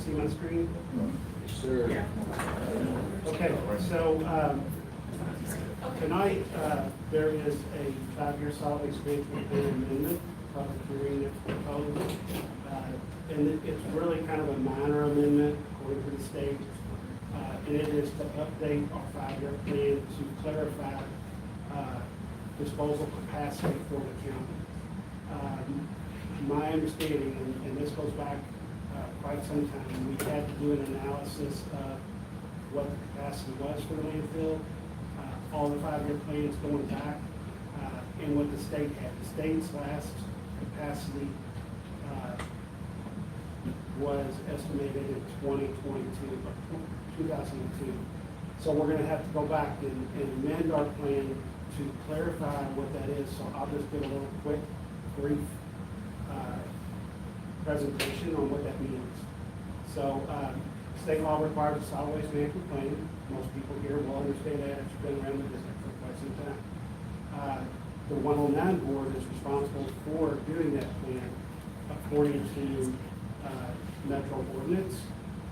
see my screen? Yes, sir. Okay, so tonight, there is a 5-year solid waste management plan amendment, public hearing that's proposed. And it's really kind of a minor amendment according to the state. And it is to update our 5-year plan to clarify disposal capacity for the county. My understanding, and this goes back quite some time, we had to do an analysis of what the capacity was for the landfill, all the 5-year plans going back, and what the state had. The state's last capacity was estimated in 2002. So we're gonna have to go back and amend our plan to clarify what that is. So I'll just give a little quick, brief presentation on what that means. So state law requires a solid waste management plan. Most people here will understand that if you've been around the district for quite some time. The 109 board is responsible for doing that plan according to Metro ordinance.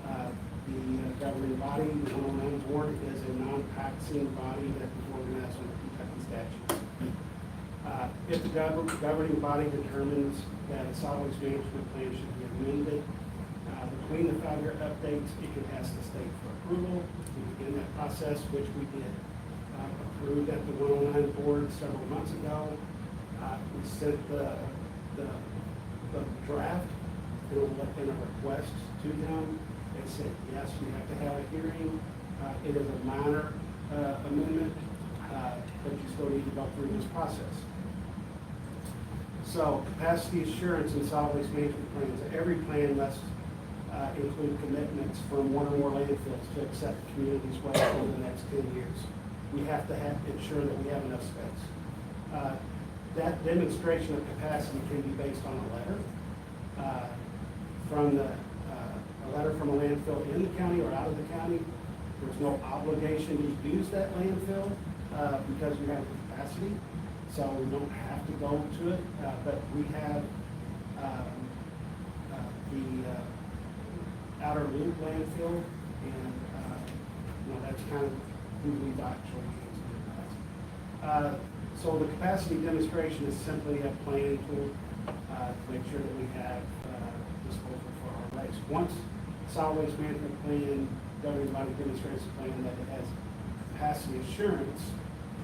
The governing body, the 109 board, is a non-taxing body that is organized under Kentucky statutes. If the governing body determines that a solid waste management plan should be amended, between the 5-year updates, it can ask the state for approval. We begin that process, which we did. Approved at the 109 board several months ago. We sent the draft in a request to them. They said, yes, you have to have a hearing. It is a minor amendment, but you still need to go through this process. So capacity assurance and solid waste management plans. Every plan must include commitments from one or more landfills to accept the community's waste over the next 10 years. We have to ensure that we have enough space. That demonstration of capacity can be based on a letter a letter from a landfill in the county or out of the county. There's no obligation to use that landfill because we have the capacity, so we don't have to go to it. But we have the outer loop landfill, and that's kind of who we've actually used. So the capacity demonstration is simply a planning tool to make sure that we have disposal for our waste. Once solid waste management plan, governing body demonstrates a plan that it has capacity assurance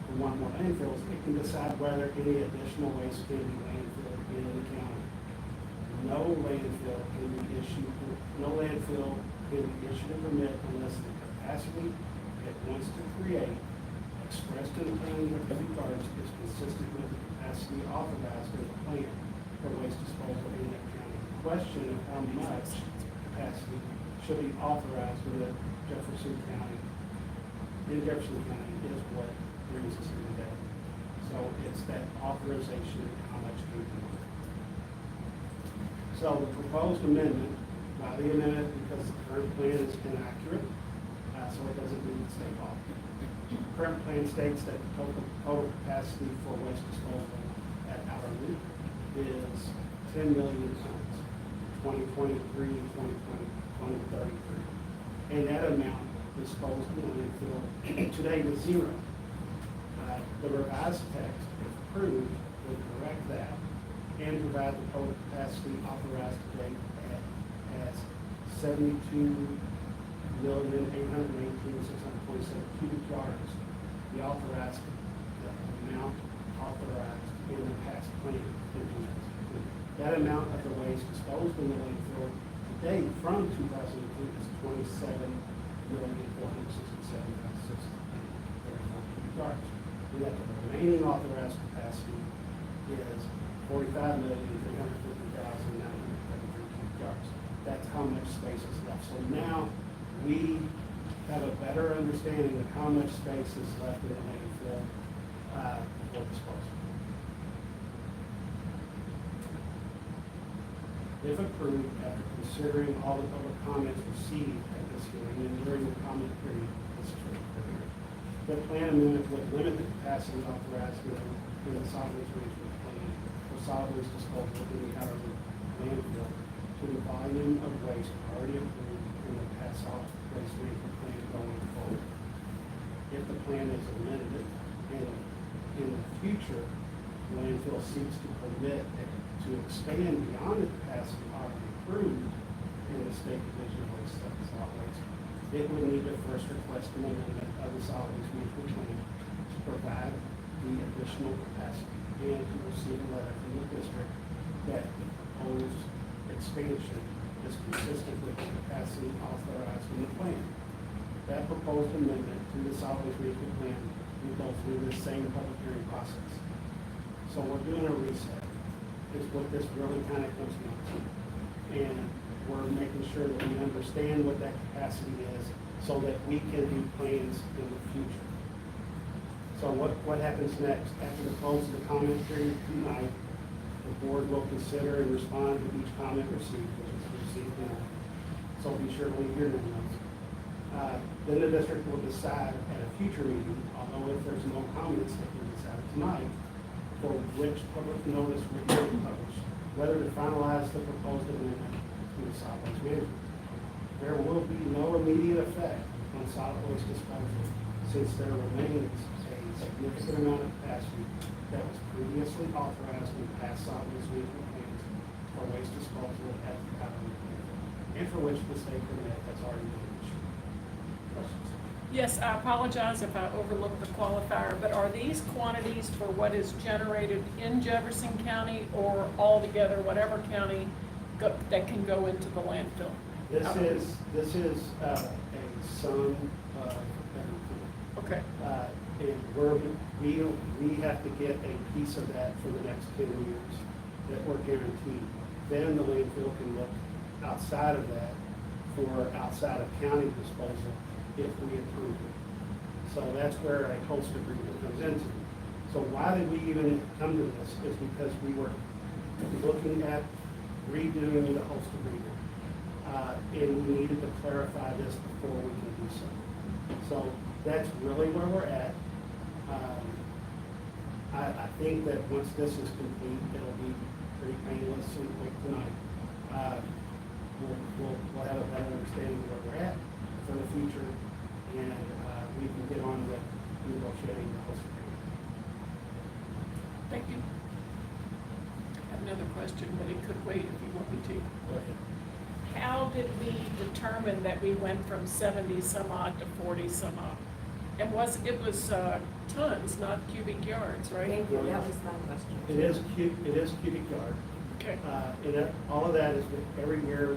for one or more landfills, it can decide whether any additional waste can be landfilled in the county. No landfill can be issued a permit unless the capacity it wants to create, expressed in the planning of regards, is consistent with the capacity authorized in the plan for waste disposal in that county. The question of how much capacity should be authorized in Jefferson County is what brings us here today. So it's that authorization of how much can be. So the proposed amendment, by the amendment, because the current plan is inaccurate, so it doesn't meet the state law. The current plan states that the total capacity for waste disposal at Outer Loop is 10 million tons, 2023 and 2033. And that amount disposed in the landfill today is zero. The revised text, if approved, would correct that and provide the total capacity authorized today as 72,818,627 cubic yards. The authorized amount authorized in the past plan. That amount of the waste disposed in the landfill today from 2002 is 27,467,634 cubic yards. And that the remaining authorized capacity is 45,350,933 cubic yards. That's how much space is left. So now we have a better understanding of how much space is left in the landfill for disposal. If approved, after considering all the public comments received at this hearing and during the comment period, the plan amendment would limit the capacity authorized in the solid waste management plan for solid waste disposal in the outer landfill to the volume of waste already approved that solid waste management plan going forward. If the plan is amended and in the future, landfill seeks to permit it to expand beyond the capacity already approved in the state division of waste and solid waste, it would need to first request an amendment of the solid waste management plan to provide the additional capacity and to receive a letter from the district that the proposed expansion is consistent with the capacity authorized in the plan. That proposed amendment to the solid waste management plan will go through the same public hearing process. So we're doing a reset, is what this really kind of comes down to. And we're making sure that we understand what that capacity is so that we can do plans in the future. So what happens next? After the close of the comment period tonight, the board will consider and respond to each comment received, which is received now. So be sure to leave your notes. Then the district will decide at a future meeting, although if there's no comments that can be decided tonight, for which public notice will be published, whether to finalize the proposed amendment to the solid waste management. There will be no immediate effect on solid waste disposal since there remains a significant amount of capacity that was previously authorized in past solid waste management plans for waste disposal at the Cottonwood landfill, and for which the state permit has already been issued. Questions? Yes, I apologize if I overlooked the qualifier, but are these quantities for what is generated in Jefferson County or altogether, whatever county that can go into the landfill? This is a sum of everything. Okay. And we have to get a piece of that for the next 10 years that we're guaranteed. Then the landfill can look outside of that for outside of county disposal if we approve it. So that's where a host agreement comes into. So why did we even come to this? Is because we were looking at redoing the host agreement. And we needed to clarify this before we can do so. So that's really where we're at. I think that once this is complete, it'll be pretty painless and quick tonight. We'll have a better understanding of where we're at for the future, and we can get on with negotiating the host agreement. Thank you. I have another question, but it could wait if you want me to. Go ahead. How did we determine that we went from 70 some odd to 40 some odd? And it was tons, not cubic yards, right? Thank you, that was my question. It is cubic yard. Okay. All of that is that every year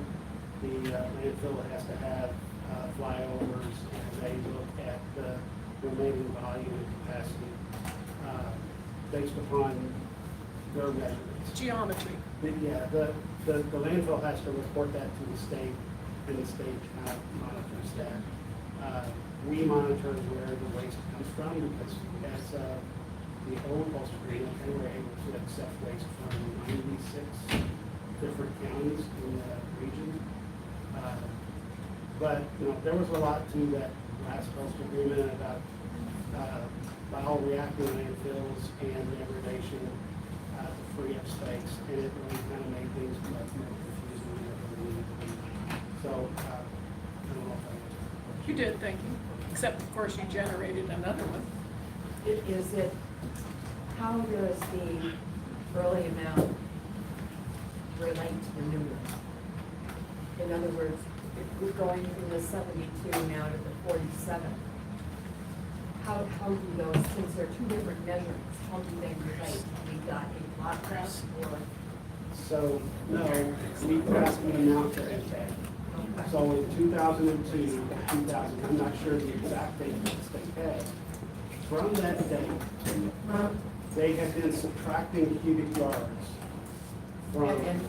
the landfill has to have flyovers, and they look at the remaining volume and capacity based upon their measurements. Geometry. The landfill has to report that to the state, and the state monitors that. We monitor where the waste comes from because as the old host agreement, they were able to accept waste from 96 different counties in the region. But, there was a lot to that last host agreement about bioreactor landfills and degradation to free up space, and it really kind of made things much more confusing than it really needed to be. So, I don't know if I answered the question. You did, thank you. Except, of course, you generated another one. How does the early amount relate to the new one? In other words, if we're going from the 72 now to the 47, how do those, since they're two different measurements, how do they relate? Have we got a lot less or? So, no, we passed an amount for impact. So in 2002, I'm not sure the exact date that the state had. From that date, they have been subtracting cubic yards from there. And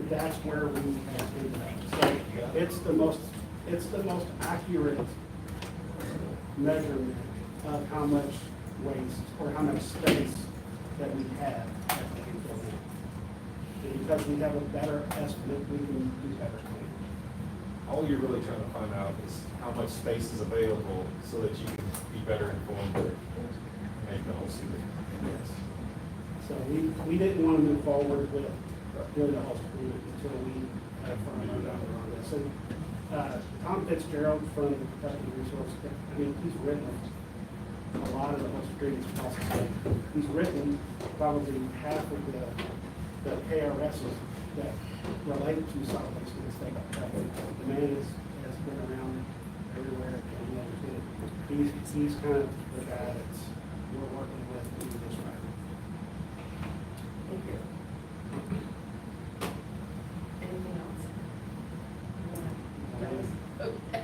that's where we have been at. So it's the most accurate measurement of how much waste or how much space that we have at the landfill now. And because we have a better estimate, we can do better planning. All you're really trying to find out is how much space is available so that you can be better informed to make the whole season. Yes. So we didn't want to move forward with doing the host agreement until we had a firm number on this. And Tom Fitzgerald from the Kentucky Resource, I mean, he's written a lot of the host agreements across the state. He's written probably half of the KRSs that relate to solid waste in the state of Kentucky. The man has been around everywhere and he understands it. He's kind of the guy that's, we're working with to do this right. Thank you. Anything else? Okay.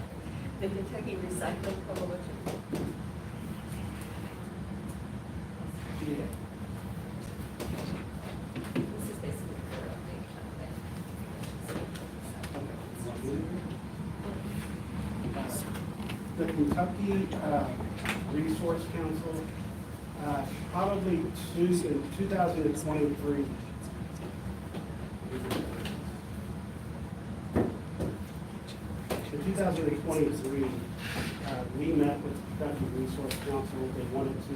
The Kentucky Recycling Coalition. Yeah. This is basically their update. The Kentucky Resource Council, probably in 2023. In 2023, we met with the Kentucky Resource Council. They wanted to,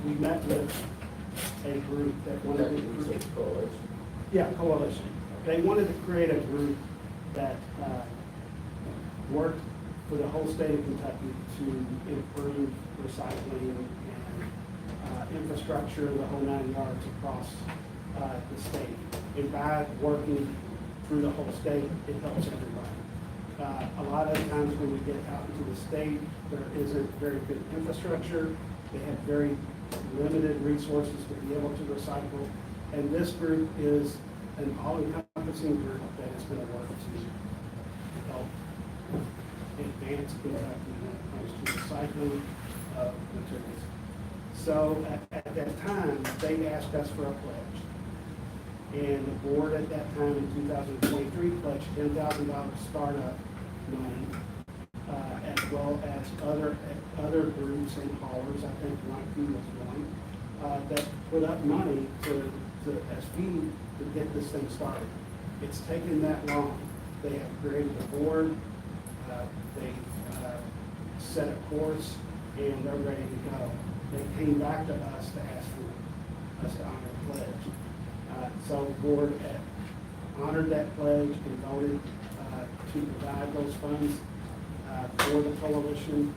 we met with a group that wanted to. Yeah, coalition. They wanted to create a group that worked for the whole state of Kentucky to improve recycling and infrastructure, the whole 9 yards across the state. And by working through the whole state, it helps everybody. A lot of times when we get out into the state, there isn't very good infrastructure. They have very limited resources to be able to recycle. And this group is an all-encompassing group that is going to work to help advance Kentucky when it comes to recycling of materials. So at that time, they asked us for a pledge. And the board at that time in 2023 pledged $10,000 startup money, as well as other groups and haulers, I think Whitefield was one, that put up money as fee to get this thing started. It's taken that long. They have created a board, they've set a course, and they're ready to go. They came back to us to ask for us to honor the pledge. So the board honored that pledge and voted to provide those funds for the coalition.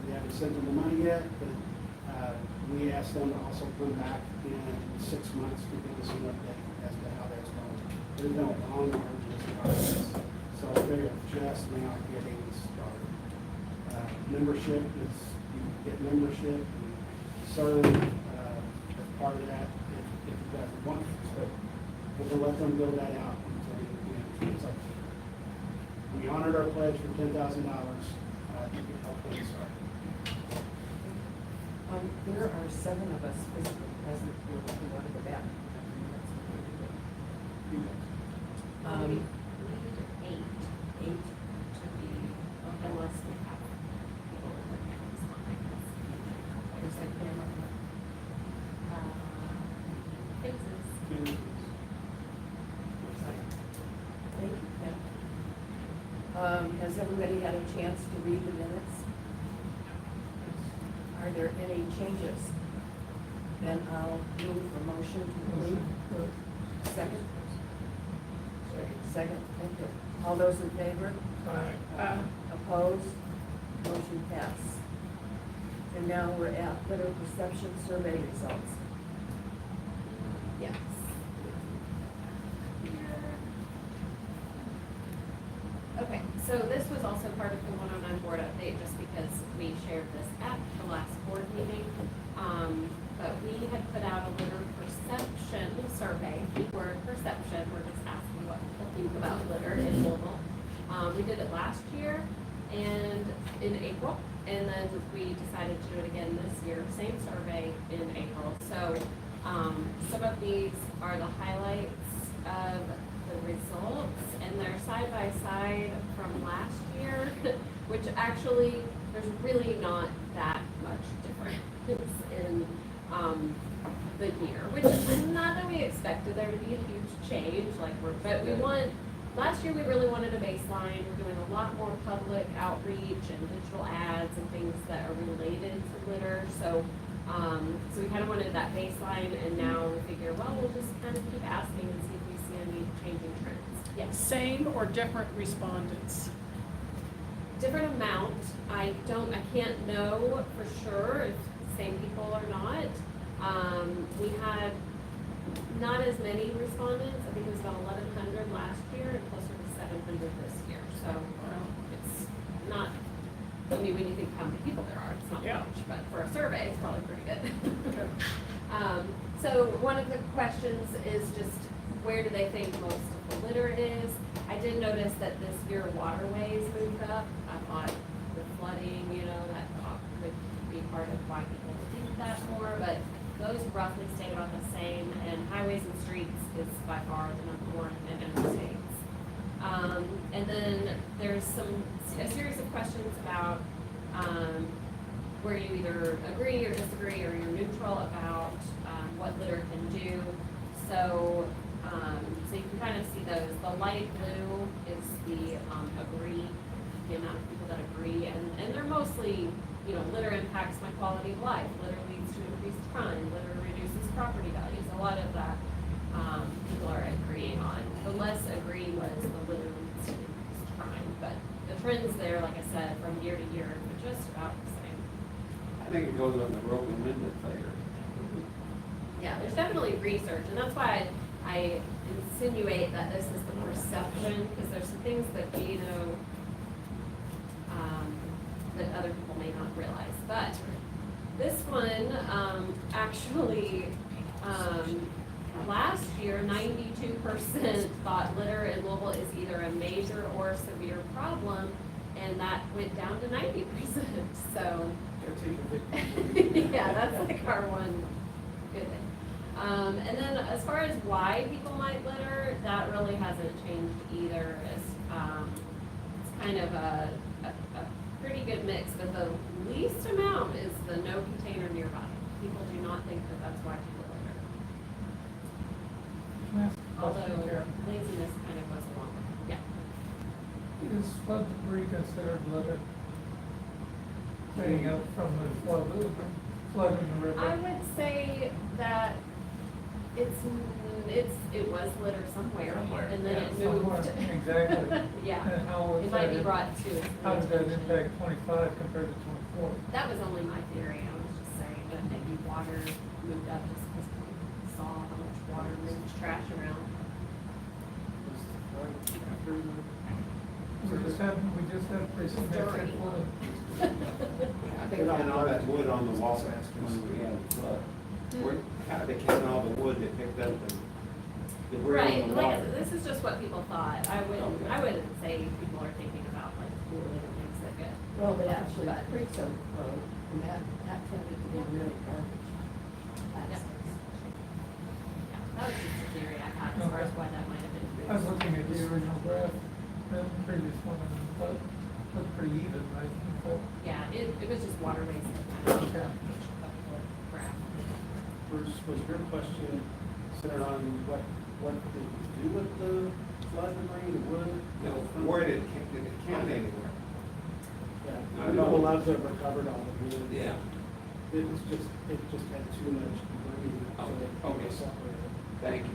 We haven't sent them the money yet, but we asked them to also come back in 6 months to give us an update as to how that's going. There's been a long arduous process, so they are just now getting started. Membership is, you get membership, and serve as part of that if you guys want to. So we'll let them build that out until it's up to you. We honored our pledge for $10,000 to help them start. There are 7 of us physically present here who want to go back. We need 8 8. to be, unless we have people in the campus line. There's that camera. Faces. Thank you, Kim. Has everybody had a chance to read the minutes? Are there any changes? Then I'll move for motion to approve. Second? Second, thank you. All those in favor? Opposed? Motion passed. And now we're at litter perception survey results. Yes. Okay, so this was also part of the 109 board update, just because we shared this at the last board meeting. But we had put out a litter perception survey. Word perception, we're just asking what people think about litter in Louisville. We did it last year and in April, and then we decided to do it again this year, same survey in April. So some of these are the highlights of the results, and they're side by side from last year, which actually there's really not that much difference in the year, which is not that we expected there to be a huge change, but we want. Last year we really wanted a baseline. We're doing a lot more public outreach and digital ads and things that are related to litter. So so we kind of wanted that baseline, and now we figure, well, we'll just kind of keep asking and see if we see any changing trends. Yes. Same or different respondents? Different amount. I can't know for sure if same people or not. We had not as many respondents. I think it was about 1,100 last year and closer to 700 this year. So it's not, I mean, when you think how many people there are, it's not Yeah. much, but for a survey, it's probably pretty good. Okay. So one of the questions is just where do they think most of the litter is? I did notice that this year waterways moved up. I thought the flooding, that could be part of why people think that more, but those roughly stayed about the same, and highways and streets is by far the number one in interstates. And then there's a series of questions about, where you either agree or disagree, or you're neutral about, what litter can do. So you can kind of see those. The light blue is the, agree, the amount of people that agree, and they're mostly, litter impacts my quality of life, litter leads to increased crime, litter reduces property values, a lot of that, people are agreeing on. The less agree was the litter leads to increased crime, but the trends there, like I said, from year to year, are just about the same. I think it goes on the broken window figure. Yeah, there's definitely research, and that's why I insinuate that this is the perception, because there's some things that we know, that other people may not realize. But this one, actually, last year, 92% thought litter in Louisville is either a major or severe problem, and that went down to 90%, so. Yeah, that's like our one good thing. And then as far as why people might litter, that really hasn't changed either. It's kind of a pretty good mix, but the least amount is the no container nearby. People do not think that that's why people litter. Although laziness kind of goes along with it. Yeah. Is flood debris considered litter? Cleaning up from the flood in the river? I would say that it was litter somewhere, and then it Somewhere, moved. exactly. Yeah, And how was it might be that, brought to. how did that impact 25 compared to 24? That was only my theory, I was just saying that maybe water moved up just because we saw how much water moves trash around. We just had pretty significant flood. I think counting all that wood on the wall when we had a flood. We're kind of counting all the wood that picked up and debris Right, on the like, water. this is just what people thought, I wouldn't say people are thinking about like cooling and things that get. Well, they Yeah, actually but- creek so low, and that tended to be really garbage. Yeah. Yeah, that was just a theory I had as far as why that might have been. I was looking at the original graph, the previous one, and it looked pretty even, right? Yeah, it was just waterways that kind of, Okay. graph. Bruce, was your question centered on what did we do with the flood debris, the wood? Where did it count anywhere? Yeah, I know a lot of them recovered all the wood. Yeah. It just had too much debris, so it Okay. separated. Thank you.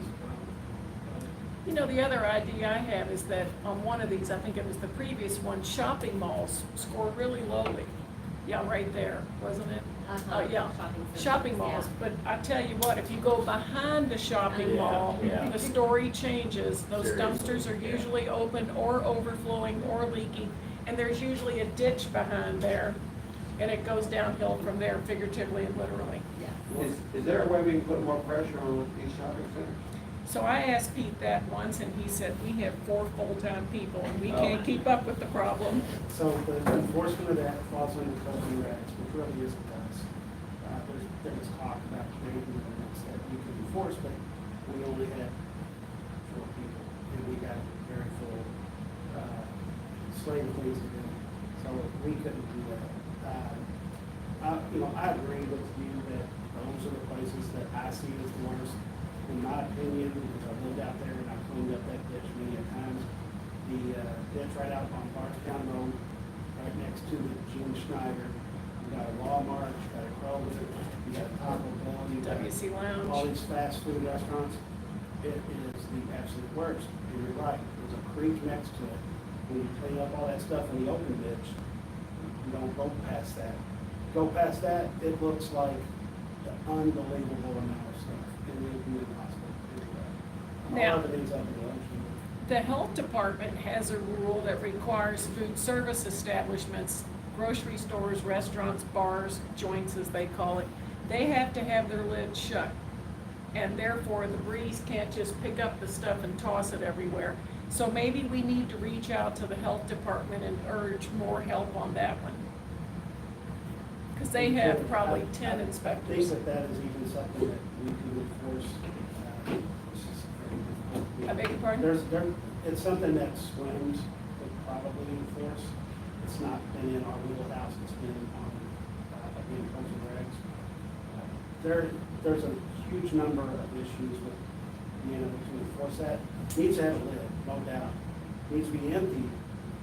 The other idea I have is that on one of these, I think it was the previous one, shopping malls score really lowly. Yeah, right there, wasn't it? Uh-huh. Yeah, centers, shopping malls, yeah. but I tell you what, if you go behind the shopping mall, Yeah. the story changes. Those Seriously, dumpsters are yeah. usually open or overflowing or leaking, and there's usually a ditch behind there, and it goes downhill from there figuratively and literally. Yeah. Is there a way we can put more pressure on these shopping centers? So I asked Pete that once, and he said, we have 4 full-time people, and we can't Oh. keep up with the problem. So the enforcement of that falls under code and regs, which really isn't us. There's talk about creating ordinance that we can enforce, but we only had 4 people, and we got very full, slate of things to do, so we couldn't do that. I agree with you that those are the places that I see as the worst. In my opinion, because I've lived out there and I've cleaned up that ditch many a times, the ditch right out on Bardstown Road, right next to the Gene Schneider. You got a Walmart, you got a Kroger, you got a Taco Bell, you got WC Lounge. all these fast food restaurants. It is the absolute worst. And you're right, there's a creek next to it. When you clean up all that stuff in the open ditch, you don't go past that. Go past that, it looks like an unbelievable amount of stuff, and it would be impossible to do that. Now- All of it ends up in the ocean. The health department has a rule that requires food service establishments, grocery stores, restaurants, bars, joints as they call it, they have to have their lids shut. And therefore, the breeze can't just pick up the stuff and toss it everywhere. So maybe we need to reach out to the health department and urge more help on that one. Because they have probably 10 I inspectors. think that is even something that we can enforce. It's just very difficult. I beg your pardon? It's something that swims could probably enforce. It's not been in our wheelhouse, it's been on, being codes and regs. There's a huge number of issues with being able to enforce that. Needs to have a lid, no doubt. Needs to be empty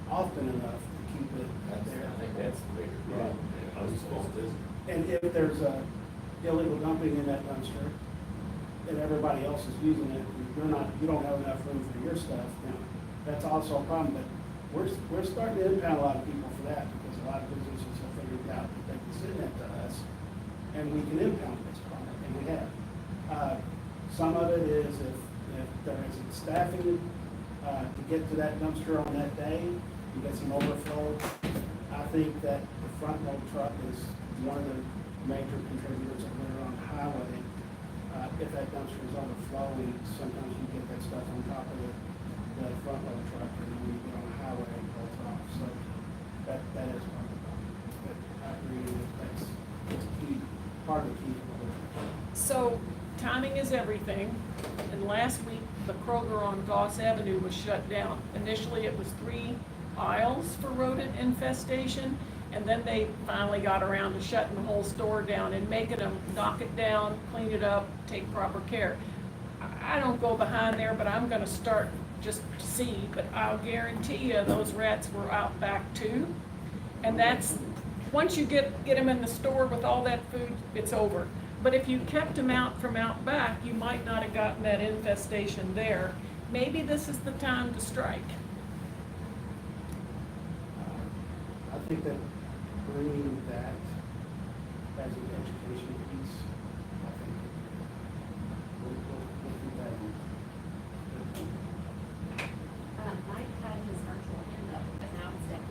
often enough to keep it there. I think that's the bigger problem. And if there's a illegal dumping in that dumpster, and everybody else is using it, you don't have enough room for your stuff, that's also a problem, but we're starting to impound a lot of people for that, because a lot of businesses have figured out that they can send that to us, and we can impound this product, and we have. Some of it is if there isn't staffing, to get to that dumpster on that day, you get some overflow. I think that the front load truck is one of the major contributors of litter on the highway. If that dumpster is overflowing, sometimes you get that stuff on top of the front load truck, and when you get on the highway, it goes off. So that is part of the problem. But I agree that that's key, part of the key to the litter. So timing is everything. And last week, the Kroger on Goss Avenue was shut down. Initially, it was 3 aisles for rodent infestation, and then they finally got around to shutting the whole store down and making them knock it down, clean it up, take proper care. I don't go behind there, but I'm gonna start just to see, but I'll guarantee you those rats were out back too. And that's, once you get them in the store with all that food, it's over. But if you kept them out from out back, you might not have gotten that infestation there. Maybe this is the time to strike. I think that bringing that as an education piece, I think we'll do that. Mike had his virtual hand up, but now it's down.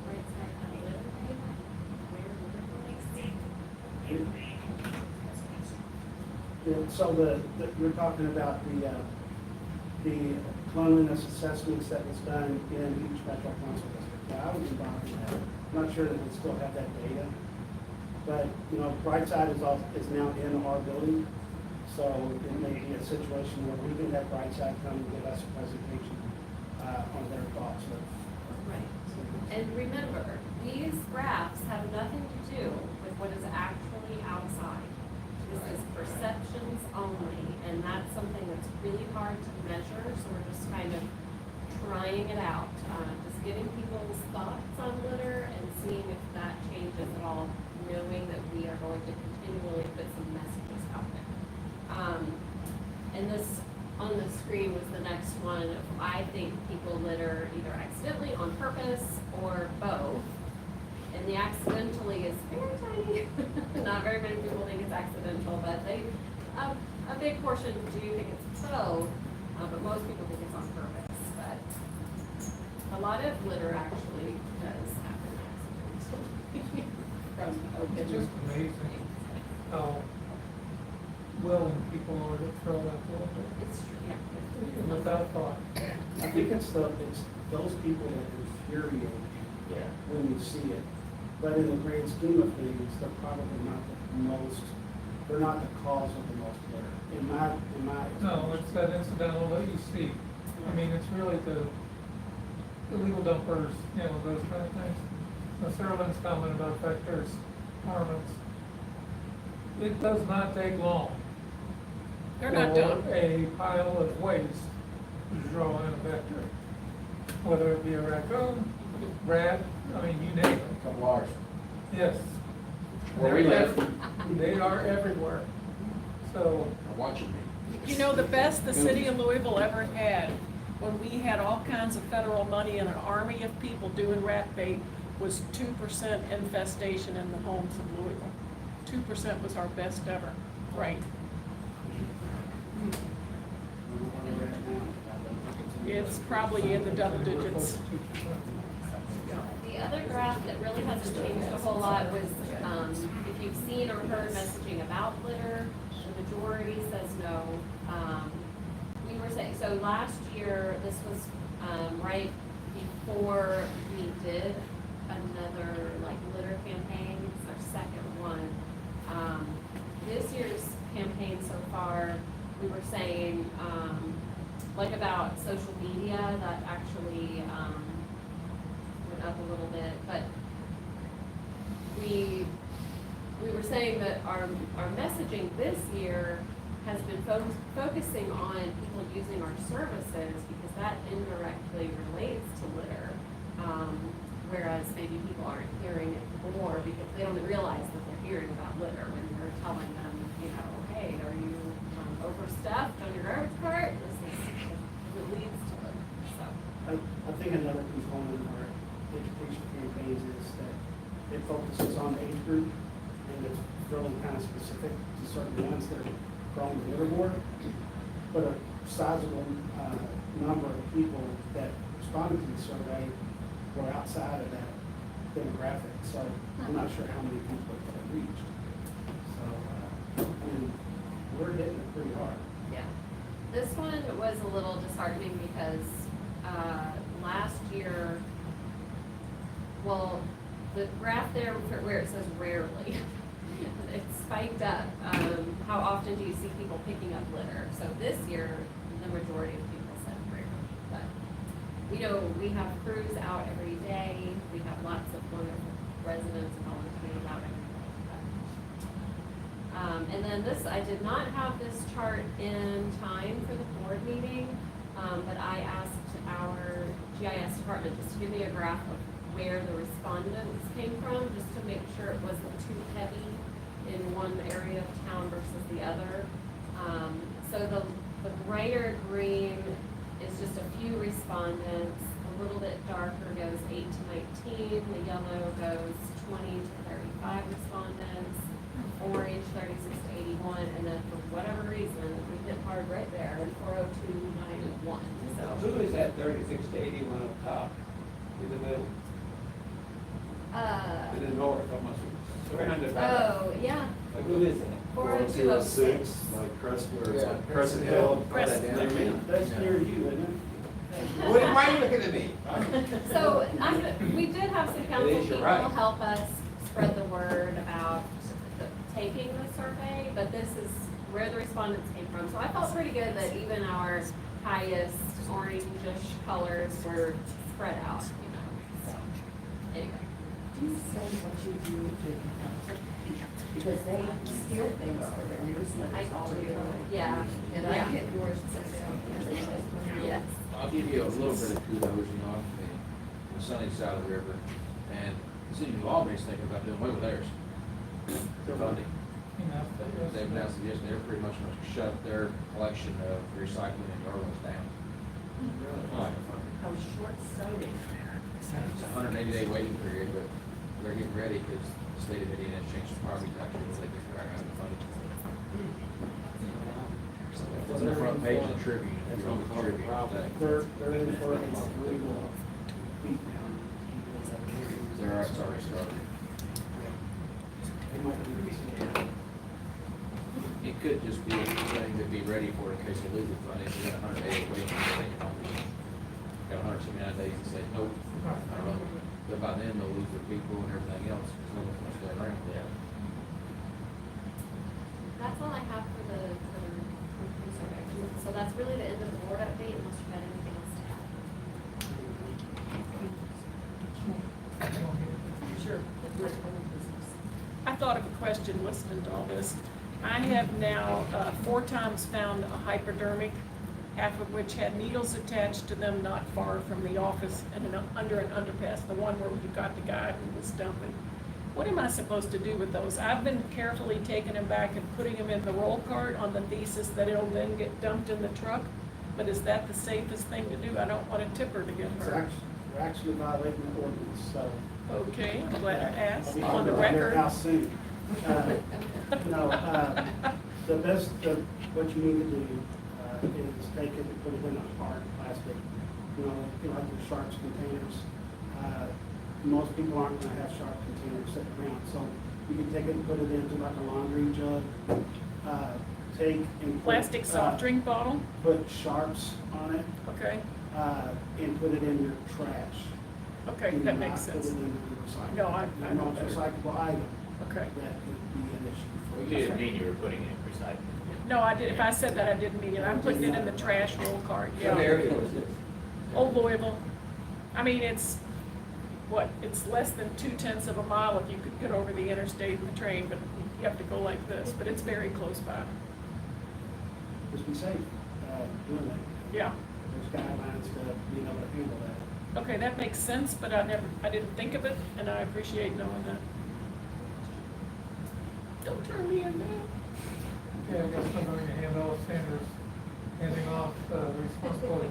Right side of the litter, where litter goes. Yeah, so you're talking about the cleanliness assessments that was done in each metro council district. Yeah, I was involved in that. I'm not sure that we still have that data. But, Brightside is now in our building. So it may be a situation where we can have Brightside come and give us a presentation on their thoughts of. Right. And remember, these graphs have nothing to do with what is actually outside. This is perceptions only, and that's something that's really hard to measure, so we're just kind of trying it out. Just getting people's thoughts on litter and seeing if that changes at all, knowing that we are going to continually put some messages out there. And this on the screen was the next one. I think people litter either accidentally, on purpose, or both. And the accidentally is very tiny. Not very many people think it's accidental, but a big portion do think it's both. But most people think it's on purpose. But a lot of litter actually does happen accidentally. It's just amazing how willing people are to throw that litter It's true, yeah. without thought. I think it's those people that infuriate you when you see it. But in the grand scheme of things, they're probably not they're not the cause of the most litter, in my. No, it's that incidental that you see. I mean, it's really the illegal dumpers, those kind of things. Now, Sarah Lynn's comment about vectors, garments. It does not take long They're not done. for a pile of waste you draw in a vector. Whether it be a raccoon, rat, I mean, you name it. Couple hours. Yes. Where we live. They are everywhere. So, They're watching me. You know, the best the city of Louisville ever had, when we had all kinds of federal money and an army of people doing rat bait, was 2% infestation in the homes of Louisville. 2% was our best ever, right? It's probably in the double digits. The other graph that really hasn't changed a whole lot was, if you've seen or heard messaging about litter, the majority says no. We were saying, so last year, this was, right before we did another like litter campaign, it's our second one. This year's campaign so far, we were saying, like about social media, that actually, went up a little bit, but we were saying that our messaging this year has been focusing on people using our services because that indirectly relates to litter. Whereas maybe people aren't hearing it more because they don't realize that they're hearing about litter when you're telling them, you know, hey, are you overstuffed on your garbage cart? It leads to it, so. I think another component of our education campaigns is that it focuses on age group, and it's really kind of specific to certain ones that are prone to litter. But a sizable number of people that responded to the survey were outside of that demographic, so I'm not sure how many people it reached. So, I mean, we're hitting it pretty hard. Yeah, this one was a little disheartening because, last year, well, the graph there where it says rarely, it spiked up. How often do you see people picking up litter? So this year, the majority of people said rarely, but we know we have crews out every day. We have lots of wonderful residents and volunteers out every day. And then this, I did not have this chart in time for the board meeting, but I asked our GIS department just to give me a graph of where the respondents came from, just to make sure it wasn't too heavy in one area of town versus the other. So the brighter green is just a few respondents. A little bit darker goes 8 to 19. The yellow goes 20 to 35 respondents. Orange 36 to 81, and then for whatever reason, we hit hard right there in 40291. So Who is that 36 to 81 up top, in the middle, to the north, almost surrounded by? oh yeah, Like, who is that? 40206. Like Crescent, or Yeah. like Crescent Hill. Crescent. That's near you, isn't it? What, why are you looking at me? So we did have some council It is, you're people right. help us spread the word about taking the survey, but this is where the respondents came from. So I felt pretty good that even our highest orange-ish colors were spread out, you know, so, anyway. Do you say what you do to the council? Because they steal things for their newsletters all the time. Yeah. And I get yours to say, Yes. I'll give you a little bit of kudos, you know, on the sunny side of the river, and the city of New Albany's thinking about doing away with theirs. Funding. They've announced it yesterday, they're pretty much going to shut their collection of recycling and garbage down. how short-sighted. It's a 180-day waiting period, but they're getting ready because the state of Indiana has changed the property tax rules, they can crack out the funding. It's on the front page of the Tribune, if you're on the Tribune today. They're in for a legal beat down. It's already started. They might be releasing. It could just be a thing to be ready for in case they lose the funding, you got 180 waiting for it. Got 179 days to say, nope, I don't know. But by then they'll lose their people and everything else, because no one's gonna stay around. That's all I have for the survey. So that's really the end of the board update, unless you had anything else to add. Sure. I thought of a question listening to all this. I have now 4 times found a hypodermic half of which had needles attached to them not far from the office and under an underpass, the one where you got the guy who was dumping. What am I supposed to do with those? I've been carefully taking them back and putting them in the roll cart on the thesis that it'll then get dumped in the truck, but is that the safest thing to do? I don't want a tipper to get It's hurt. actually, we're actually violating the ordinance, so. Okay, I'm glad I asked, I'll be on the coming to your record. house soon. No, the best, what you need to do, is take it and put it in a hard plastic, you know, like your sharps containers. Most people aren't gonna have sharp containers sitting around, so you can take it and put it into like a laundry jug. Take and. put, Plastic soft drink bottle, Put sharps on it, okay, and put it in your trash. okay, Do that not makes put it sense. in the recycle. No, I Your know most better. recyclable item, Okay. that could be an issue. You didn't mean you were putting it in recycling. No, I did, if I said that, I didn't mean it. I'm putting it in the trash roll cart, What yeah. area was this? Old Louisville. I mean, it's, what, it's less than 2/10 of a mile if you could get over the interstate and the train, but you have to go like this, but it's very close by. Just be safe, doing that. Yeah. There's guidelines to being able to handle that. Okay, that makes sense, but I didn't think of it, and I appreciate knowing that. Don't turn me in now. Yeah, I guess I'm going to hand off Sanders, handing off responsibility.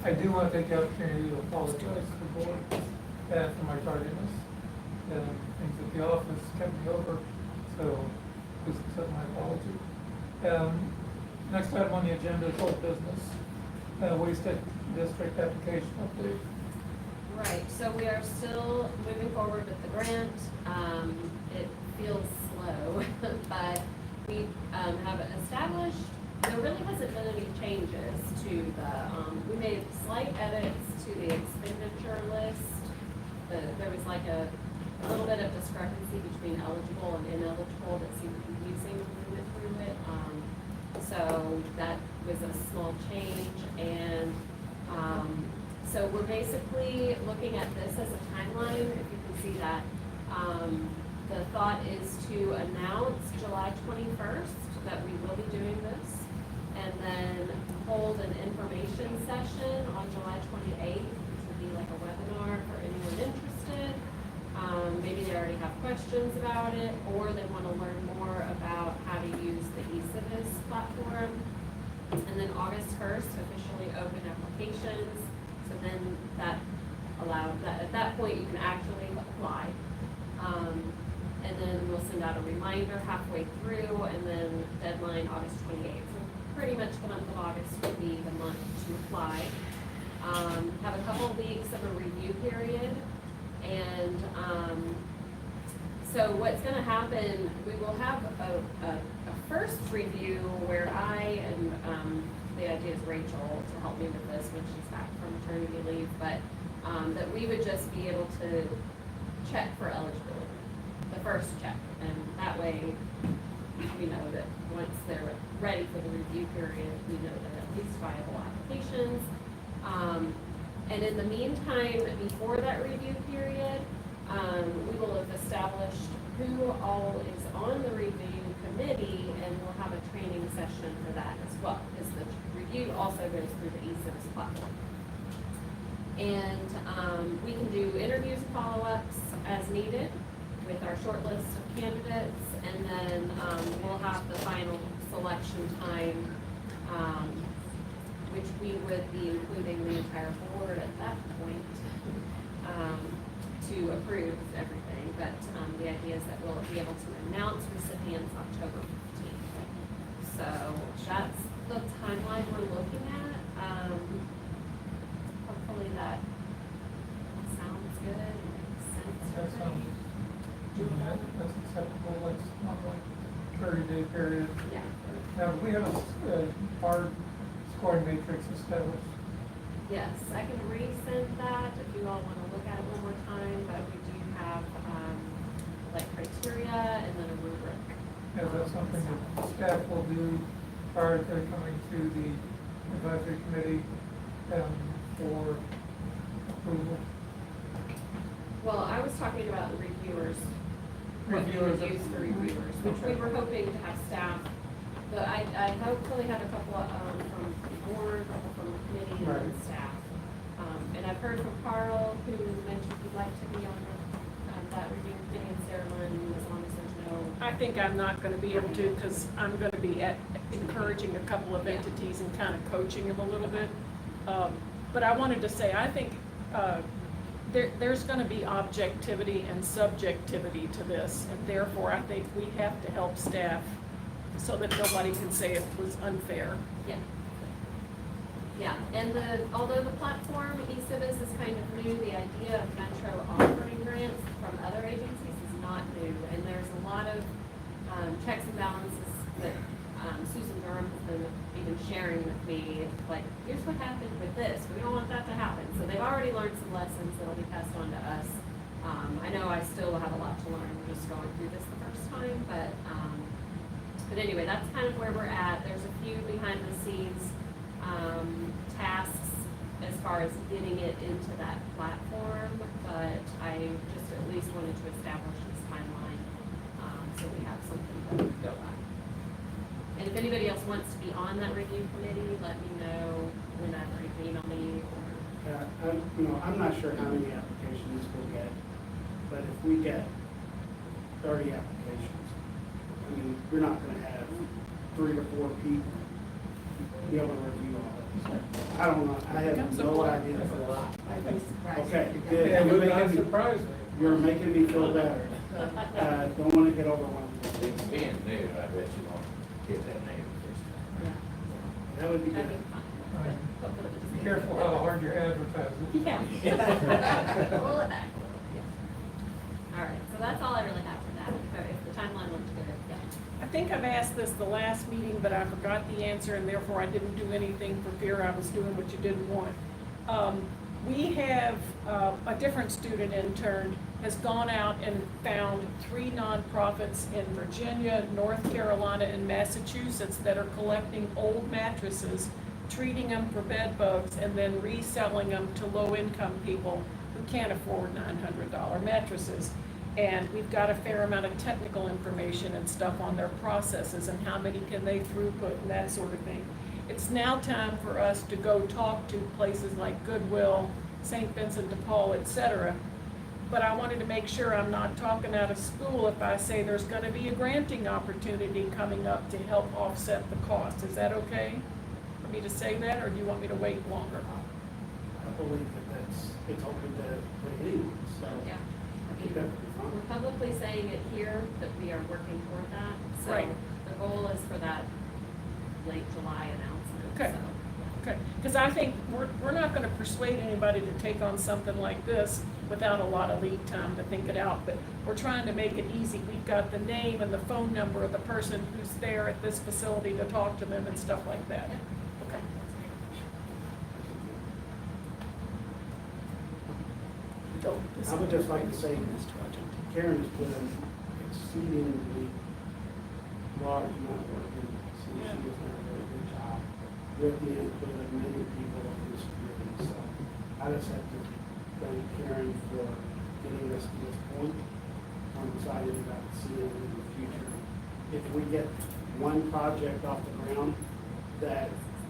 I do want to take the opportunity to apologize to the board for my tardiness. Things at the office kept me over, so please accept my apology. Next item on the agenda is old business, waste district application update. Right, so we are still moving forward with the grant. It feels slow, but we have established, there really hasn't been any changes to the, we made slight edits to the expenditure list. There was like a little bit of discrepancy between eligible and ineligible that seemed confusing when we went through it. So that was a small change, and so we're basically looking at this as a timeline, if you can see that. The thought is to announce July 21st that we will be doing this, and then hold an information session on July 28th, which would be like a webinar for anyone interested. Maybe they already have questions about it, or they want to learn more about how to use the eCivis platform. And then August 1st, officially open applications. So then that allowed, at that point, you can actually apply. And then we'll send out a reminder halfway through, and then deadline August 28th. So pretty much the month of August would be the month to apply. Have a couple of weeks of a review period. And so what's gonna happen, we will have a first review where I, and the idea is Rachel to help me with this when she's back from maternity leave, but that we would just be able to check for eligibility, the first check. And that way, we know that once they're ready for the review period, we know they're at least viable applications. And in the meantime, before that review period, we will have established who all is on the review committee, and we'll have a training session for that as well, because the review also goes through the eCivis platform. And we can do interviews and follow-ups as needed with our short list of candidates, and then we'll have the final selection time, which we would be including the entire board at that point to approve everything. But the idea is that we'll be able to announce recipients October 15th. So that's the timeline we're looking at. Hopefully that sounds good and makes sense. That sounds, that's acceptable, that's not like 30-day period. Yeah. Now, do we have a hard scoring matrix established? Yes, I can resend that if you all want to look at it one more time, but we do have, like criteria and then a rubric. Is that something that staff will do prior to coming to the advisory committee for approval? Well, I was talking about the reviewers, what you Reviewers. would use for reviewers, which we were hoping to have staff But I hopefully have a couple, from the board, a couple from the committee and Right. staff. And I've heard from Carl, who mentioned he'd like to be on that review committee, and Sarah Lynn, as long as there's no. I think I'm not gonna be able to, because I'm gonna be encouraging a couple of entities and kind of coaching them a little bit. But I wanted to say, I think, there's gonna be objectivity and subjectivity to this, and therefore I think we have to help staff so that nobody can say it was unfair. Yeah. Yeah, and although the platform, eCivis is kind of new, the idea of Metro offering grants from other agencies is not new. And there's a lot of checks and balances that Susan Durham has been even sharing with me, like, here's what happened with this, we don't want that to happen. So they've already learned some lessons that'll be passed on to us. I know I still have a lot to learn, we're just going through this the first time, but anyway, that's kind of where we're at. There's a few behind the scenes tasks as far as getting it into that platform, but I just at least wanted to establish this timeline, so we have something to go by. And if anybody else wants to be on that review committee, let me know whenever you can email me or. I'm not sure how many applications we'll get, but if we get 30 applications, I mean, we're not gonna have 3 or 4 people be able to review all of this. I don't know, I have no idea. I'd be surprised. Okay, if you good. Yeah, got- would not surprise me. You're making me feel better. Don't wanna get overwhelmed. It's being new, I bet you won't get that name first time. That would be That'd good. be fun. Hopefully we'll just Be get- careful how hard you're advertising. Yeah. Roll it back. Yeah. All right, so that's all I really have for that. If the timeline looks good, yeah. I think I've asked this the last meeting, but I forgot the answer, and therefore I didn't do anything for fear I was doing what you didn't want. We have, a different student intern has gone out and found 3 nonprofits in Virginia, North Carolina, and Massachusetts that are collecting old mattresses, treating them for bed bugs, and then reselling them to low-income people who can't afford $900 mattresses. And we've got a fair amount of technical information and stuff on their processes and how many can they throughput and that sort of thing. It's now time for us to go talk to places like Goodwill, St. Vincent de Paul, et cetera. But I wanted to make sure I'm not talking out of school if I say there's gonna be a granting opportunity coming up to help offset the cost. Is that okay for me to say that, or do you want me to wait longer? I believe that it's open to anyone, so. Yeah. I think that would be fine. We're publicly saying it here that we are working toward that. So Right. the goal is for that late July announcement. Okay. So, Okay, because I think we're not gonna persuade anybody to take on something like this without a lot of lead time to think it out, but we're trying to make it easy. We've got the name and the phone number of the person who's there at this facility to talk to them and stuff like that. Okay. I would just like to say, Karen has put an exceedingly large amount of work into this, and she has done a very good job with the input of many people in this community. So I just have to thank Karen for getting us to this point. I'm excited about seeing it in the future. If we get one project off the ground that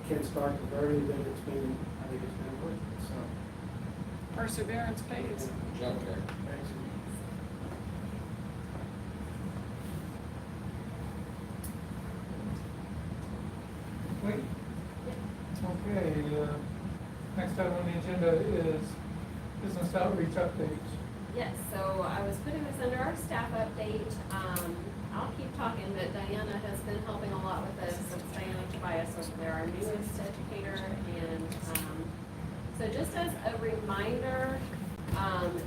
can start the burning, then it's been, I think it's been worth it, so. Perseverance pays. Jump there. thanks. Wait. Okay, next item on the agenda is business outreach updates. yes, so I was putting this under our staff update. I'll keep talking, but Diana has been helping a lot with this. It's Diana Tobias over there, our newest educator. And so just as a reminder,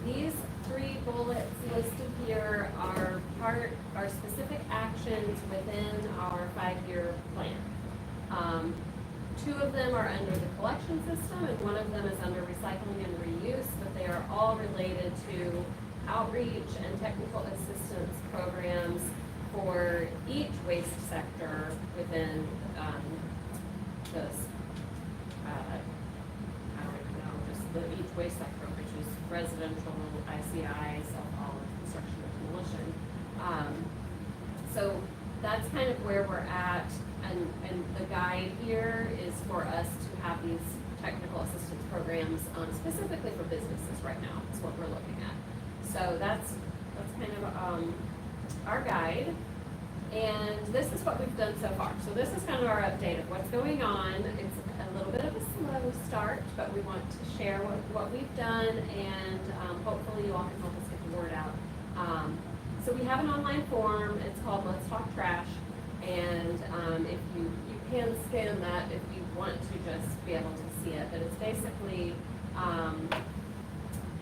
these 3 bullets listed here are specific actions within our 5-year plan. 2 of them are under the collection system, and 1 of them is under recycling and reuse, but they are all related to outreach and technical assistance programs for each waste sector within this, I don't even know, just each waste sector, which is residential, ICI, self-haul, construction, and demolition. So that's kind of where we're at. and the guide here is for us to have these technical assistance programs, specifically for businesses right now, is what we're looking at. So that's kind of, our guide. And this is what we've done so far. So this is kind of our update of what's going on. It's a little bit of a slow start, but we want to share what we've done, and hopefully you all can help us get the word out. So we have an online form. It's called Let's Talk Trash. And if you can scan that if you want to just be able to see it. But it's basically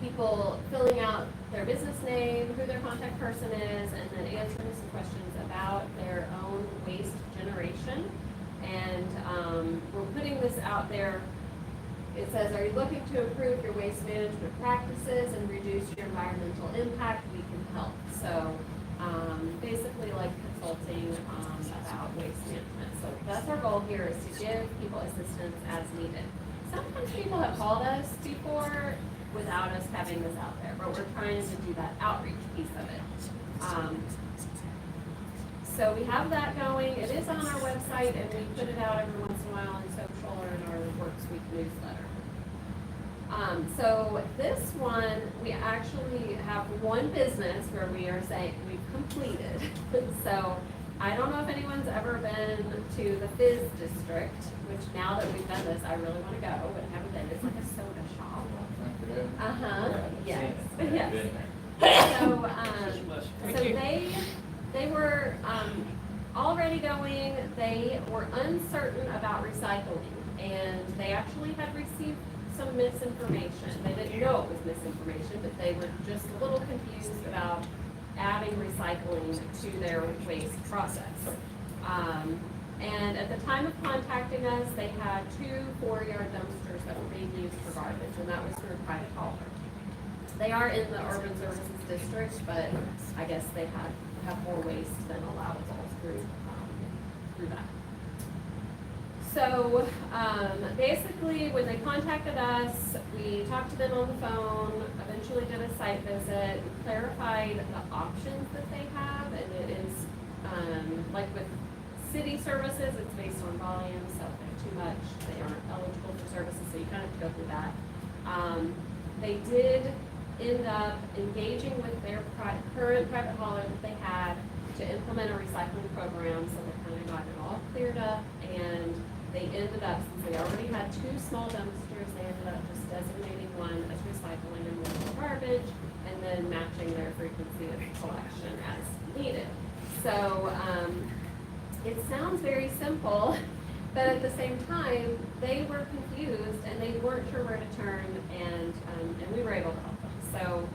people filling out their business name, who their contact person is, and then answering some questions about their own waste generation. And we're putting this out there. It says, are you looking to improve your waste management practices and reduce your environmental impact? We can help. So basically like consulting about waste management. So that's our goal here, is to give people assistance as needed. Sometimes people have called us before without us having this out there, but we're trying to do that outreach piece of it. So we have that going. It is on our website, and we put it out every once in a while on social or in our Works Week newsletter. So this one, we actually have one business where we are saying we've completed. So I don't know if anyone's ever been to the Fizz District, which now that we've done this, I really want to go, but I haven't been. It's like a soda shop. Yes, yes. So they were already going. They were uncertain about recycling, and they actually had received some misinformation. They didn't know it was misinformation, but they were just a little confused about adding recycling to their waste process. And at the time of contacting us, they had 2 4-yard dumpsters that were being used for garbage, and that was through a private hauler. They are in the urban services district, but I guess they have more waste than allowable through that. So basically, when they contacted us, we talked to them on the phone, eventually did a site visit, clarified the options that they have, and it is like with city services, it's based on volume, so if they have too much, they aren't eligible for services, so you kind of go through that. They did end up engaging with their current private hauler that they had to implement a recycling program, so they kind of got it all cleared up, and they ended up, since they already had 2 small dumpsters, they ended up just designating one as recycling and one as garbage, and then matching their frequency of collection as needed. So it sounds very simple, but at the same time, they were confused and they weren't sure where to turn, and we were able to help them. So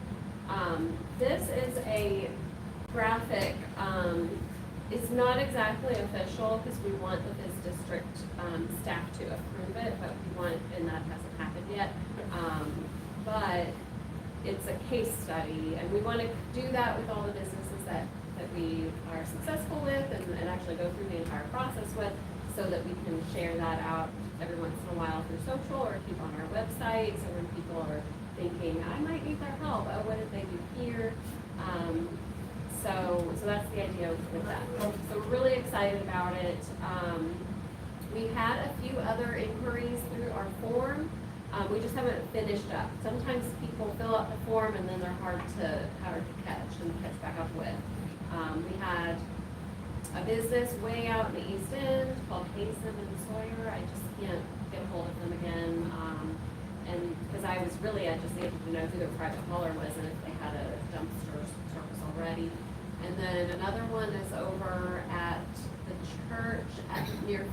this is a graphic. It's not exactly official because we want the Fizz District staff to approve it, but we want, and that hasn't happened yet. But it's a case study, and we want to do that with all the businesses that we are successful with and actually go through the entire process with, so that we can share that out every once in a while through social or keep on our website. So when people are thinking, I might need their help, oh, what did they do here? So that's the idea with that. So we're really excited about it. We had a few other inquiries through our form. We just haven't finished up. Sometimes people fill out the form and then they're hard to catch back up with. We had a business way out in the East End called Haysom and Sawyer. I just can't get a hold of them again. And because I just needed to know who their private hauler was and if they had a dumpster service already. And then another one is over at the church near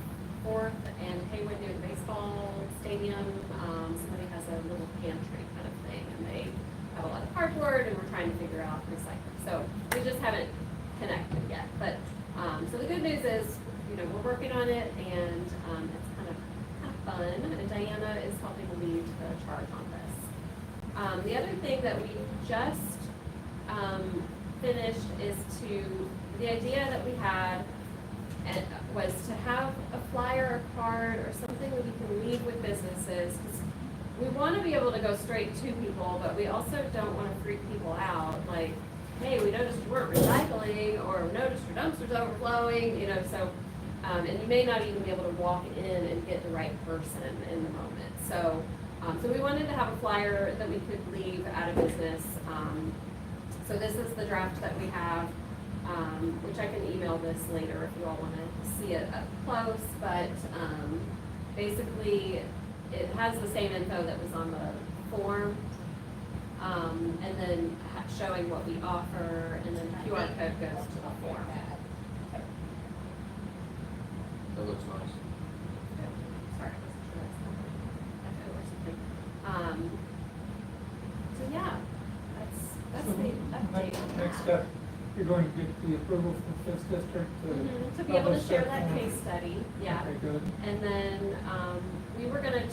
4th and Haywood near the baseball stadium. Somebody has a little pantry kind of thing, and they have a lot of cardboard, and we're trying to figure out recycling. So we just haven't connected yet. But so the good news is, we're working on it, and it's kind of fun. And Diana is helping lead the charge on this. The other thing that we just finished is the idea that we had was to have a flyer, a card, or something that we can leave with businesses. 'Cause we want to be able to go straight to people, but we also don't want to freak people out. Like, hey, we noticed you weren't recycling, or we noticed your dumpster's overflowing. So And you may not even be able to walk in and get the right person in the moment. So, so we wanted to have a flyer that we could leave at a business. So this is the draft that we have, which I can email this later if you all want to see it up close. But basically, it has the same info that was on the form, and then showing what we offer, and then the QR code goes to the form. That looks nice. Sorry, echo or something. So yeah, that's So the update. Next step, you're going to get the approval from Fifth District to. To be able to publish share that form. case study, yeah. Okay, good. And then, we were gonna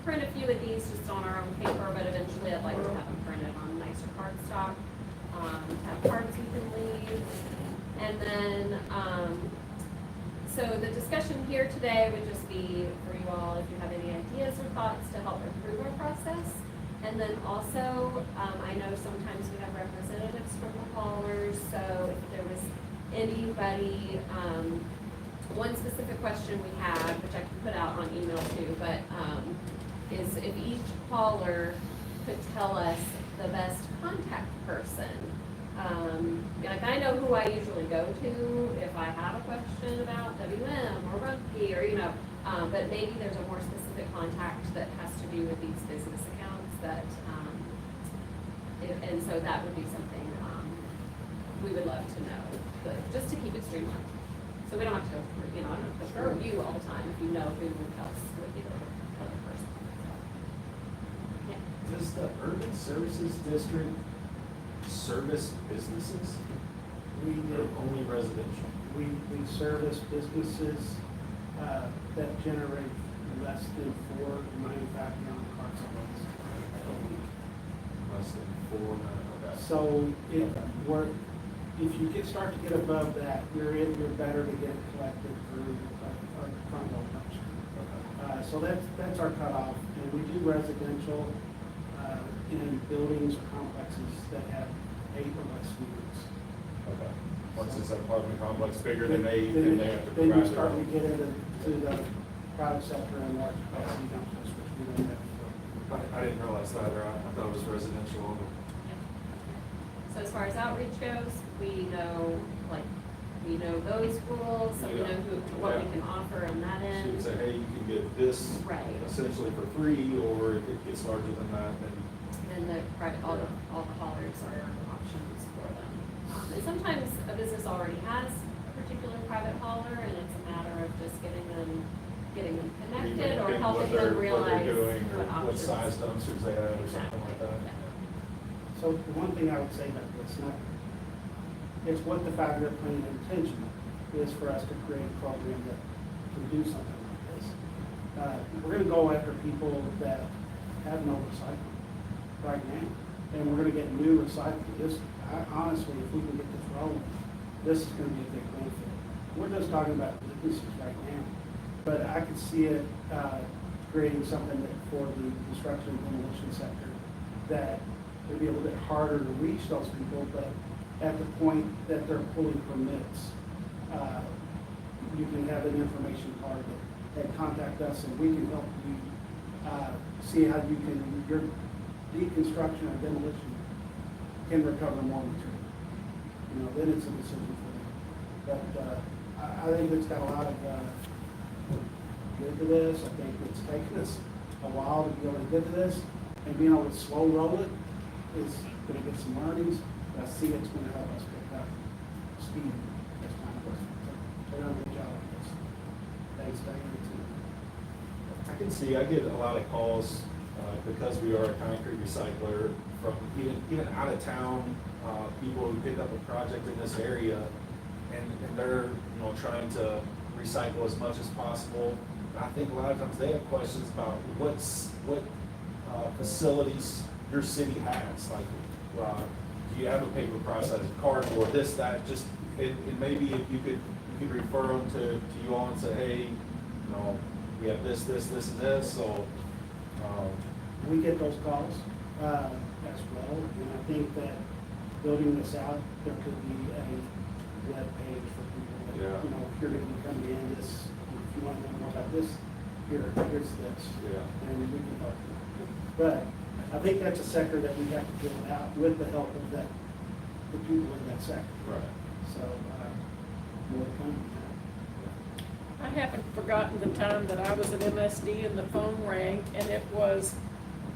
print a few of these just on our own paper, but eventually I'd like to have them printed on nicer cardstock. To have cards we can leave. And then, so the discussion here today would just be for you all, if you have any ideas or thoughts to help improve our process. And then also, I know sometimes we have representatives from the haulers, so if there was anybody, one specific question we had, which I can put out on email too, but, is if each hauler could tell us the best contact person. Like I know who I usually go to if I have a question about WM or Rumpke or, you know, but maybe there's a more specific contact that has to do with these business accounts that, and so that would be something, we would love to know, but just to keep it streamlined. So we don't have to go through, you know, I don't have to go through you all the time if you know who else would be the other person. Yeah. Does the Urban Services District service businesses? We Or did, only residential? we service businesses, that generate less than 4 manufacturing carts a week. Less than 4, okay. So if you start to get above that, you're better to get it collected through a front load dumpster. So that's our cutoff, and we do residential, in buildings or complexes that have 8 or less units. Okay. Once it's an apartment complex bigger than they have to Then provide you their start to own. get into the private sector and large capacity dumpsters, which we don't have. I didn't realize that, or I thought it was residential only. So as far as outreach goes, we know those rules, so we know what we can offer on that So you end. can say, hey, you can get this Right. essentially for free, or if it gets larger than that, then. And the private, all the haulers are options for them. And sometimes a business already has a particular private hauler, and it's a matter of just getting them connected or What helping they're- them realize What they're doing, or what what options. size dumpsters they have, or something like that. So the one thing I would say about this, it's what the 5-year plan intention is for us to create a program that can do something like this. We're gonna go after people that have no recycling right now, and we're gonna get new recycling. Honestly, if we can get this rolling, this is gonna be a big benefit. We're just talking about businesses right now, but I could see it, creating something that for the construction and demolition sector, that it'd be a little bit harder to reach those people, but at the point that they're pulling permits, you can have an information card that contact us, and we can help you, see how you can, your deconstruction or demolition can recover more material. You know, then it's a decision for them. But, I think it's got a lot of, good to this. I think it's taken us a while to be able to get to this, and being able to slow roll it is gonna get some learnings. But I see it's gonna help us pick up speed as time goes. So, they're doing a good job with this. Thanks, Diane. I can see, I get a lot of calls, because we are a concrete recycler, from even out of town, people who pick up a project in this area, and they're, trying to recycle as much as possible. And I think a lot of times they have questions about what facilities your city has, like, do you have a paper process, cardboard, this, that, just, it maybe if you could refer them to you all and say, hey, we have this, and this, so, We get those calls, as well, and I think that building this out, there could be a web page for people that, Yeah. you're gonna be coming in, this, if you wanna know more about this, here's this. Yeah. And we can talk to you. But I think that's a sector that we have to build out with the help of that, the people in that sector. Right. So, more to come. I haven't forgotten the time that I was at MSD and the phone rang, and it was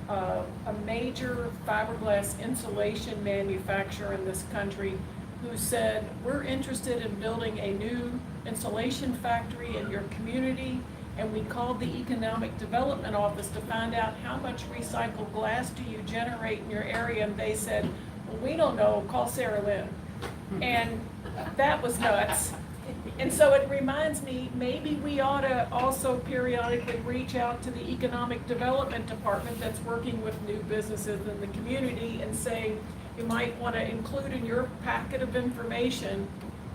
a major fiberglass insulation manufacturer in this country who said, we're interested in building a new insulation factory in your community, and we called the Economic Development Office to find out how much recycled glass do you generate in your area, and they said, well, we don't know, call Sarah Lynn. And that was nuts. And so it reminds me, maybe we ought to also periodically reach out to the Economic Development Department that's working with new businesses in the community and say, you might want to include in your packet of information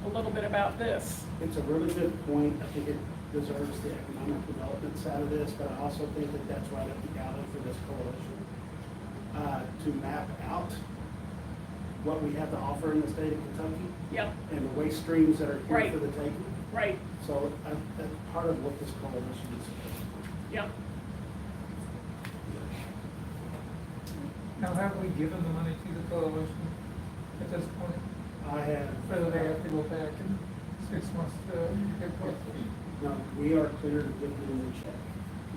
a little bit about this. It's a really good point. I think it deserves the economic development side of this, but I also think that that's right up the alley for this coalition. To map out what we have to offer in the state of Kentucky Yep, and the waste streams that are here Right. for the taking. right, So that's part of what this coalition is supposed to do. yep. Now, have we given the money to the coalition at this point? I have. Whether they have to go back in 6 months to get what? No, we are clear to give them the check.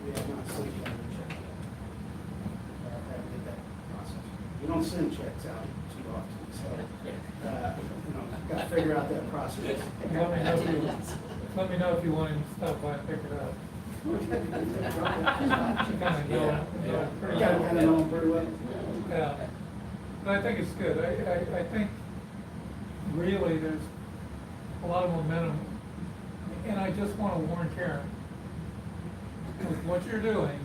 We have not sent them the check yet. I have to get that process. We don't send checks out too often, so, gotta figure out that process. Let me know if you want him to stop by and pick it up. Kind of know them pretty well. Yeah, but I think it's good. I think really there's a lot of momentum. And I just want to warn Karen, with what you're doing,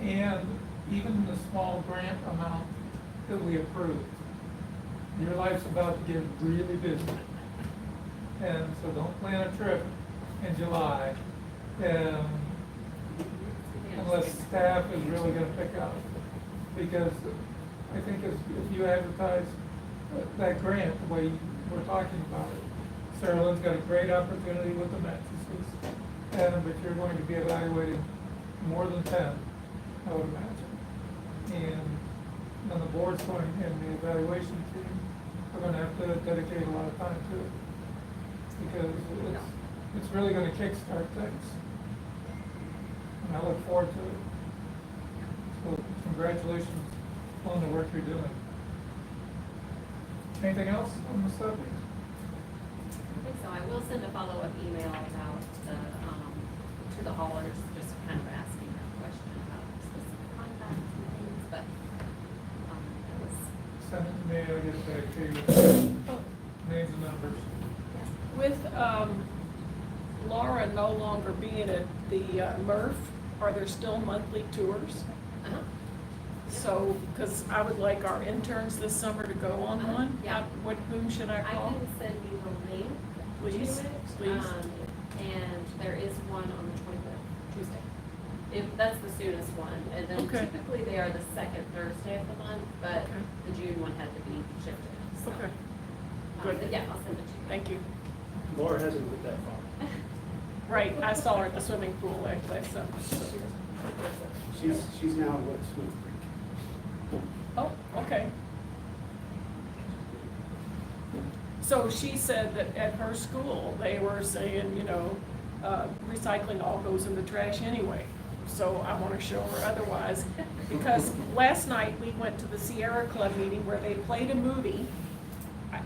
and even the small grant amount that we approved, your life's about to get really busy. And so don't plan a trip in July, unless staff is really gonna pick up. Because I think if you advertise that grant the way we're talking about it, Sarah Lynn's got a great opportunity with the mattresses, but you're going to be evaluating more than 10, I would imagine. And then the board's going, and the evaluation team are gonna have to dedicate a lot of time to it. Because it's really gonna kickstart things. And I look forward to it. So congratulations on the work you're doing. Anything else on the subject? I think so. I will send a follow-up email about to the haulers, just kind of asking that question about specific contacts and things, but, that was, Send it to me, I'll get it back to you. Names and numbers. With Laura no longer being at the MRF, are there still monthly tours? uh-huh. So, because I would like our interns this summer to go on one. Yeah. Whom should I I call? can send you the link Please, to it. please. And there is one on the 25th, Tuesday. That's the soonest one, and then Okay. typically they are the second Thursday of the month, but Okay. the June one had to be shifted, so. Okay, good. But yeah, I'll send it to you. Thank you. Laura hasn't went that far. Right, I saw her at the swimming pool actually, so. She's now with Swift Creek. Oh, okay. So she said that at her school, they were saying, recycling all goes in the trash anyway. So I want to show her otherwise, because last night we went to the Sierra Club meeting where they played a movie.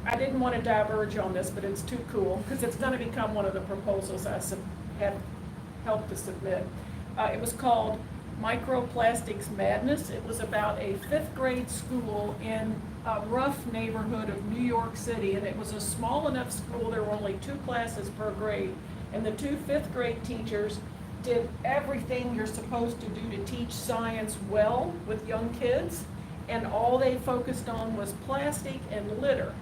I didn't want to diverge on this, but it's too cool, because it's going to become one of the proposals I have helped to submit. It was called Microplastics Madness. It was about a 5th grade school in a rough neighborhood of New York City, and it was a small enough school, there were only 2 classes per grade, and the 2 5th grade teachers did everything you're supposed to do to teach science well with young kids, and all they focused on was plastic and litter.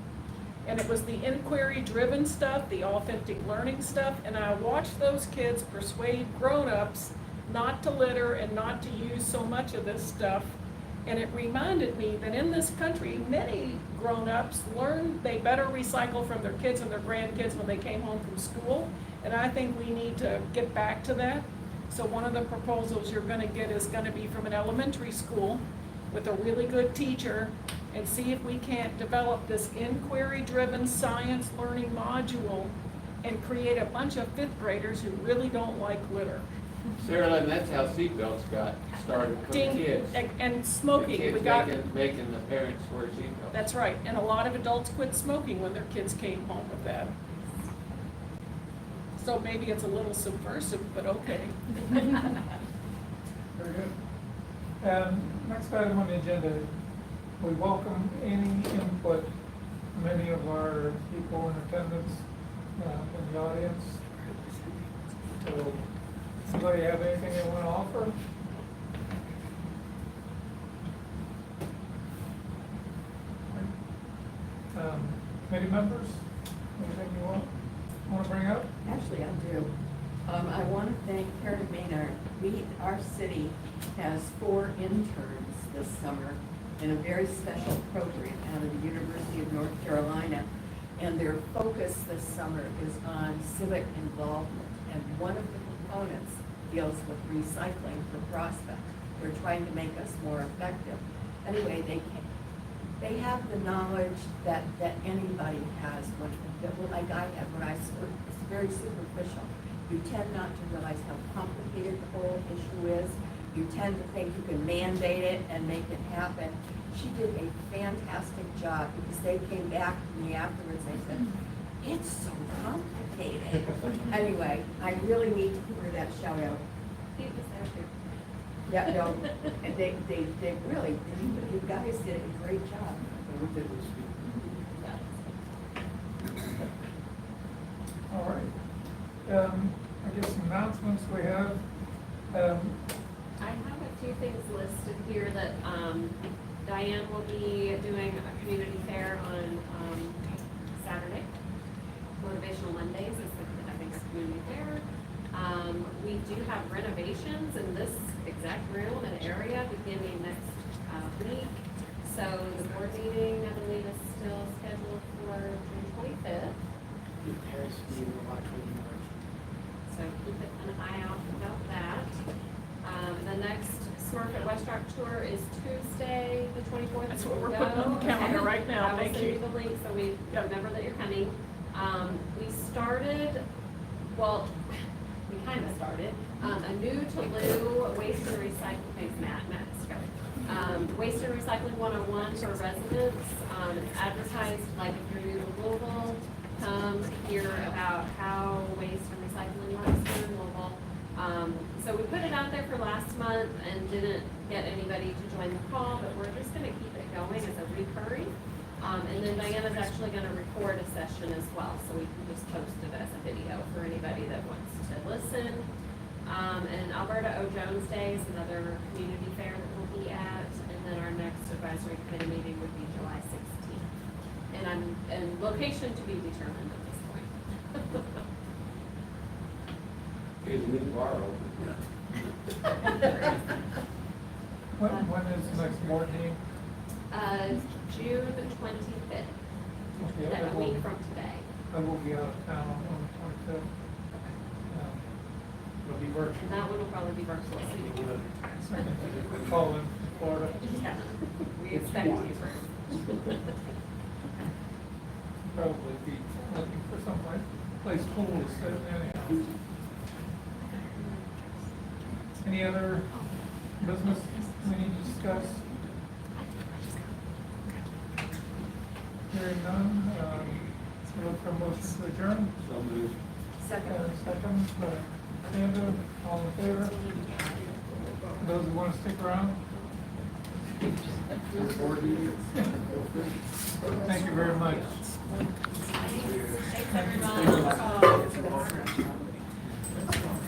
And it was the inquiry-driven stuff, the authentic learning stuff, and I watched those kids persuade grown-ups not to litter and not to use so much of this stuff. And it reminded me that in this country, many grown-ups learned they better recycle from their kids and their grandkids when they came home from school. And I think we need to get back to that. So one of the proposals you're gonna get is gonna be from an elementary school with a really good teacher, and see if we can't develop this inquiry-driven science learning module and create a bunch of fifth graders who really don't like litter. Sarah, and that's how seatbelts got started for the Ding, kids. and The smoking, kids we got, making the parents wear seatbelts. that's right, and a lot of adults quit smoking when their kids came home with that. So maybe it's a little subversive, but okay. Very good. Next item on the agenda, we welcome any input from any of our people in attendance, in the audience. So, somebody have anything they want to offer? Committee members, anything you want to bring up? Actually, I do. I want to thank Karen Maynard. Our city has 4 interns this summer in a very special program out of the University of North Carolina. And their focus this summer is on civic involvement. And one of the components deals with recycling for Prospect. They're trying to make us more effective. Anyway, they have the knowledge that anybody has, like I have when I served. It's very superficial. You tend not to realize how complicated the whole issue is. You tend to think you can mandate it and make it happen. She did a fantastic job because they came back to me afterwards and they said, it's so complicated. Anyway, I really need to give her that shout out. He was there too. Yeah, no, and they really, you guys did a great job. All right. I guess some announcements we have. I have a few things listed here that, Diane will be doing a community fair on, Saturday. Motivational Mondays is the next community fair. We do have renovations in this exact room and area beginning next, week. So the board meeting, I believe, is still scheduled for June 25th. So keep an eye out about that. The next Smurfit West Rock tour is Tuesday, the 24th. That's what we're putting on the calendar right now. Thank I will send you. you the link so we Yep. remember that you're coming. We started, well, we kind of started, a new Toulouse waste and recycling, thanks Matt's got waste and recycling 101 for residents. It's advertised like if you're new to Louisville, come hear about how waste and recycling works here in Louisville. So we put it out there for last month and didn't get anybody to join the call, but we're just gonna keep it going as a recurring. And then Diana's actually gonna record a session as well, so we can just post it as a video for anybody that wants to listen. And Alberta O. Jones Day is another community fair that we'll be at, and then our next advisory committee meeting would be July 16th. And location to be determined at this point. Is we borrow. When is the next board meeting? June 25th, Okay, that week from today. I will be out of town on the 25th. It'll be virtual. And that one will probably be virtual, so you can, Call in Florida. yeah, we expect you to. Probably be looking for some place cool to sit anyhow. Any other business we need to discuss? Hearing none, look for a motion to adjourn. So moved. Second. Second, Sandra, all in favor? Those who want to stick around? Thank you very much. Thanks, everyone.